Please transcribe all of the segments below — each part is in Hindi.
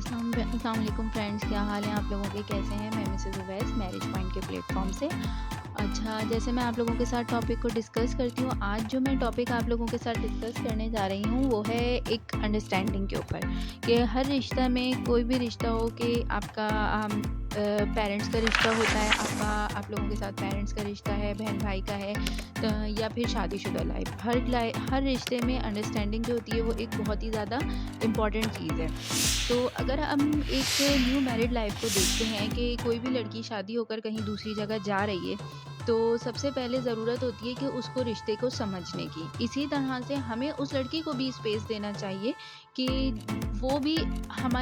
अस्सलाम वालेकुम फ्रेंड्स, क्या हाल है आप लोगों के? कैसे हैं? मैं मिसेज़ उवैस मैरिज पॉइंट के प्लेटफॉर्म से। अच्छा, जैसे मैं आप लोगों के साथ टॉपिक को डिस्कस करती हूँ, आज जो मैं टॉपिक आप लोगों के साथ डिस्कस करने जा रही हूँ वो है एक अंडरस्टैंडिंग के ऊपर। कि हर रिश्ता में, कोई भी रिश्ता हो, कि आपका पेरेंट्स का रिश्ता होता है, आपका आप लोगों के साथ पेरेंट्स का रिश्ता है, बहन भाई का है, या फिर शादीशुदा लाइफ, हर रिश्ते में अंडरस्टैंडिंग जो होती है वो एक बहुत ही ज़्यादा इम्पॉर्टेंट चीज़ है। तो अगर हम एक न्यू मैरिड लाइफ को देखते हैं कि कोई भी लड़की शादी होकर कहीं दूसरी जगह जा रही है, तो सबसे पहले ज़रूरत होती है कि उसको रिश्ते को समझने की। इसी तरह से हमें उस लड़की को भी स्पेस देना चाहिए कि वो भी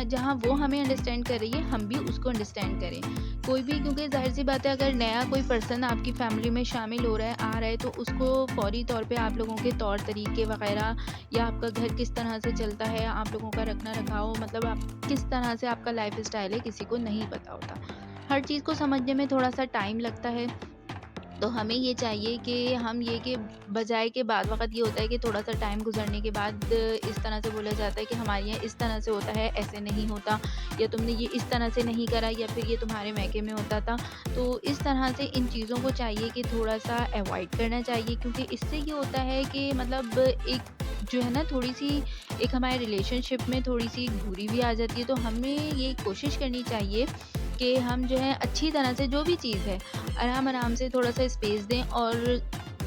जहाँ वो हमें अंडरस्टैंड कर रही है, हम भी उसको अंडरस्टैंड करें। कोई भी, क्योंकि ज़ाहिर-सी बात है, अगर नया कोई पर्सन आपकी फैमिली में शामिल हो रहा है, आ रहा है, तो उसको फ़ौरी तौर पे आप लोगों के तौर तरीके वग़ैरह, या आपका घर किस तरह से चलता है, आप लोगों का रखना-रखाव, मतलब आप किस तरह से आपका लाइफ़स्टाइल है, किसी को नहीं पता होता। हर चीज़ को समझने में थोड़ा-सा टाइम लगता है। तो हमें ये चाहिए कि हम ये कि बजाय के बाद वक़्त ये होता है कि थोड़ा-सा टाइम गुज़रने के बाद इस तरह से बोला जाता है कि हमारे यहाँ इस तरह से होता है, ऐसे नहीं होता, या तुमने ये इस तरह से नहीं करा, या फिर ये तुम्हारे मायके में होता था। तो इस तरह से इन चीज़ों को चाहिए कि थोड़ा-सा अवॉइड करना चाहिए, क्योंकि इससे ये होता है कि मतलब एक जो है ना, थोड़ी-सी एक हमारे रिलेशनशिप में थोड़ी-सी दूरी भी आ जाती है। तो हमें ये कोशिश करनी चाहिए कि हम जो है अच्छी तरह से जो भी चीज़ है, आराम-आराम से थोड़ा-सा स्पेस दें और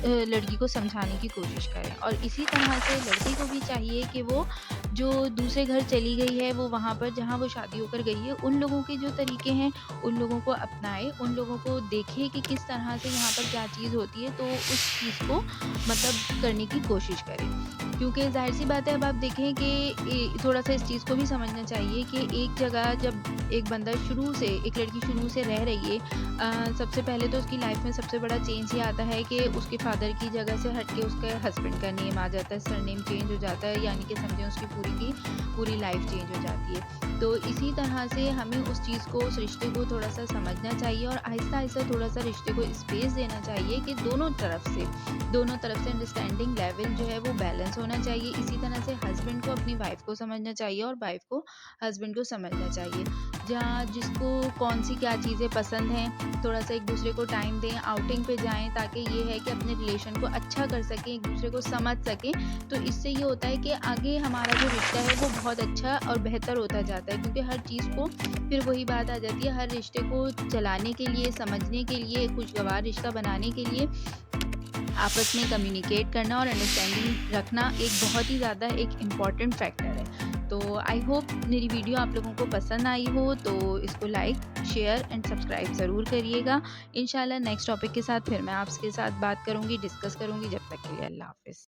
लड़की को समझाने की कोशिश करें। और इसी तरह से लड़की को भी चाहिए कि वो जो दूसरे घर चली गई है, वो वहाँ पर जहाँ वो शादी होकर गई है, उन लोगों के जो तरीके हैं, उन लोगों को अपनाए, उन लोगों को देखे कि किस तरह से यहाँ पर क्या चीज़ होती है, तो उस चीज़ को मतलब करने की कोशिश करें। क्योंकि ज़ाहिर-सी बात है, अब आप देखें कि थोड़ा-सा इस चीज़ को भी समझना चाहिए कि एक जगह जब एक बंदा शुरू से, एक लड़की शुरू से रह रही है, सबसे पहले तो उसकी लाइफ में सबसे बड़ा चेंज ये आता है कि उसके फादर की जगह से हट के उसके हस्बैंड का नेम आ जाता है, सरनेम चेंज हो जाता है, यानी कि समझें उसकी पूरी की पूरी लाइफ चेंज हो जाती है। तो इसी तरह से हमें उस चीज़ को, उस रिश्ते को थोड़ा-सा समझना चाहिए और आहिस्ता-आहिस्ता थोड़ा-सा रिश्ते को स्पेस देना चाहिए कि दोनों तरफ से अंडरस्टैंडिंग लेवल जो है वो बैलेंस होना चाहिए। इसी तरह से हस्बैंड को अपनी वाइफ़ को समझना चाहिए और वाइफ़ को हस्बैंड को समझना चाहिए। जहाँ जिसको कौन-सी क्या चीज़ें पसंद हैं, थोड़ा-सा एक-दूसरे को टाइम दें, आउटिंग पे जाएँ, ताकि ये है कि अपने रिलेशन को अच्छा कर सकें, एक-दूसरे को समझ सकें। तो इससे ये होता है कि आगे हमारा जो रिश्ता है वो बहुत अच्छा और बेहतर होता जाता है, क्योंकि हर चीज़ को, फिर वही बात आ जाती है, हर रिश्ते को चलाने के लिए, समझने के लिए, खुशगवार रिश्ता बनाने के लिए आपस में कम्युनिकेट करना और अंडरस्टैंडिंग रखना एक बहुत ही ज़्यादा एक इम्पॉर्टेंट फैक्टर है। तो आई होप मेरी वीडियो आप लोगों को पसंद आई हो, तो इसको लाइक, शेयर एंड सब्सक्राइब ज़रूर करिएगा। इंशाल्लाह नेक्स्ट टॉपिक के साथ फिर मैं आपके साथ बात करूँगी, डिस्कस करूँगी। जब तक के लिए अल्लाह हाफ़िज़।